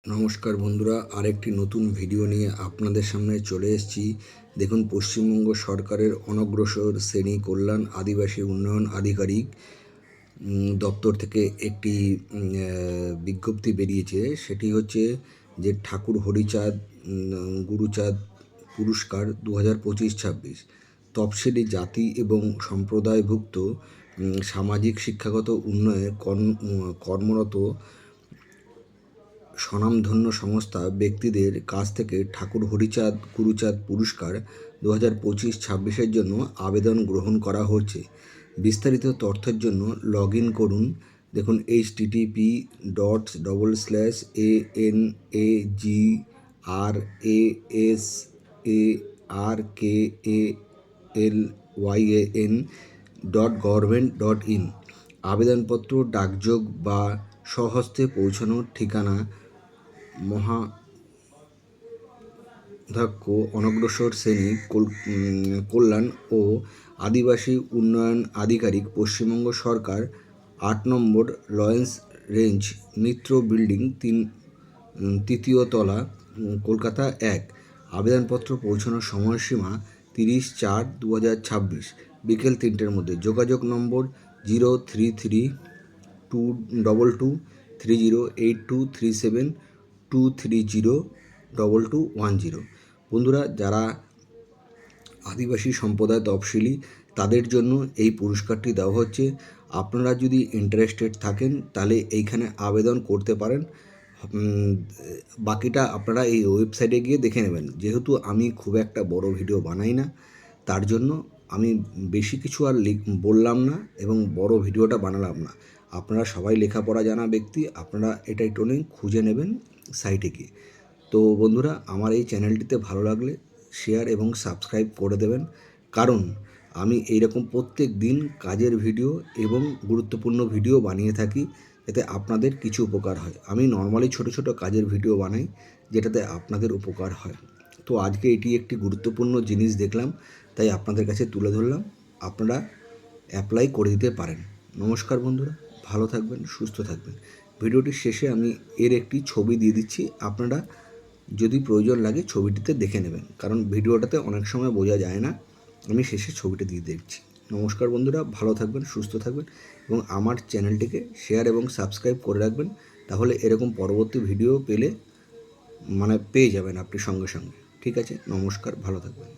নমস্কার বন্ধুরা, আরেকটি নতুন ভিডিও নিয়ে আপনাদের সামনে চলে এসেছি। দেখুন, পশ্চিমবঙ্গ সরকারের অনগ্রসর শ্রেণী কল্যাণ আদিবাসী উন্নয়ন আধিকারিক দপ্তর থেকে একটি বিজ্ঞপ্তি বেরিয়েছে। সেটি হচ্ছে যে ঠাকুর হরিচাঁদ গুরুচাঁদ পুরস্কার 2025-26 তফসিলি জাতি এবং সম্প্রদায়ভুক্ত সামাজিক শিক্ষাগত উন্নয়নে কর্মরত স্বনামধন্য সংস্থা ব্যক্তিদের কাছ থেকে ঠাকুর হরিচাঁদ গুরুচাঁদ পুরস্কার 2025-26 জন্য আবেদন গ্রহণ করা হচ্ছে। বিস্তারিত তথ্যের জন্য লগ ইন করুন। দেখুন, http://anagranarkalyan.government.in। আবেদনপত্র ডাকযোগ বা স্বহস্তে পৌঁছানোর ঠিকানা মহাধ্যক্ষ অনগ্রসর শ্রেণী কল্যাণ ও আদিবাসী উন্নয়ন আধিকারিক, পশ্চিমবঙ্গ সরকার, 8 নম্বর লয়েন্স রেঞ্জ, মিত্র বিল্ডিং, 3য় তলা, কলকাতা 1। আবেদনপত্র পৌঁছানোর সময়সীমা 30/4/2026 বিকেল 3টের মধ্যে। যোগাযোগ নম্বর 033223082372302202210। বন্ধুরা, যারা আদিবাসী সম্প্রদায় তফসিলি, তাদের জন্য এই পুরস্কারটি দেওয়া হচ্ছে। আপনারা যদি ইন্টারেস্টেড থাকেন তাহলে এইখানে আবেদন করতে পারেন। বাকিটা আপনারা এই ওয়েবসাইটে গিয়ে দেখে নেবেন। যেহেতু আমি খুব একটা বড় ভিডিও বানাই না, তার জন্য আমি বেশি কিছু আর বললাম না এবং বড় ভিডিওটা বানালাম না। আপনারা সবাই লেখাপড়া জানা ব্যক্তি, আপনারা এটা একটু খুঁজে নেবেন সাইটে গিয়ে। তো বন্ধুরা, আমার এই চ্যানেলটিতে ভালো লাগলে শেয়ার এবং সাবস্ক্রাইব করে দেবেন, কারণ আমি এইরকম প্রত্যেক দিন কাজের ভিডিও এবং গুরুত্বপূর্ণ ভিডিও বানিয়ে থাকি, যাতে আপনাদের কিছু উপকার হয়। আমি নর্মালি ছোট ছোট কাজের ভিডিও বানাই, যেটাতে আপনাদের উপকার হয়। তো আজকে এটি একটি গুরুত্বপূর্ণ জিনিস দেখলাম, তাই আপনাদের কাছে তুলে ধরলাম। আপনারা অ্যাপ্লাই করে দিতে পারেন। নমস্কার বন্ধুরা, ভালো থাকবেন, সুস্থ থাকবেন। ভিডিওটির শেষে আমি এর একটি ছবি দিয়ে দিচ্ছি, আপনারা যদি প্রয়োজন লাগে ছবিটিতে দেখে নেবেন, কারণ ভিডিওটাতে অনেক সময় বোঝা যায় না। আমি শেষে ছবিটা দিয়ে দিচ্ছি। নমস্কার বন্ধুরা, ভালো থাকবেন, সুস্থ থাকবেন এবং আমার চ্যানেলটিকে শেয়ার এবং সাবস্ক্রাইব করে রাখবেন। তাহলে এরকম পরবর্তী ভিডিও পেয়ে যাবেন আপনি সঙ্গে সঙ্গে। ঠিক আছে, নমস্কার, ভালো থাকবেন।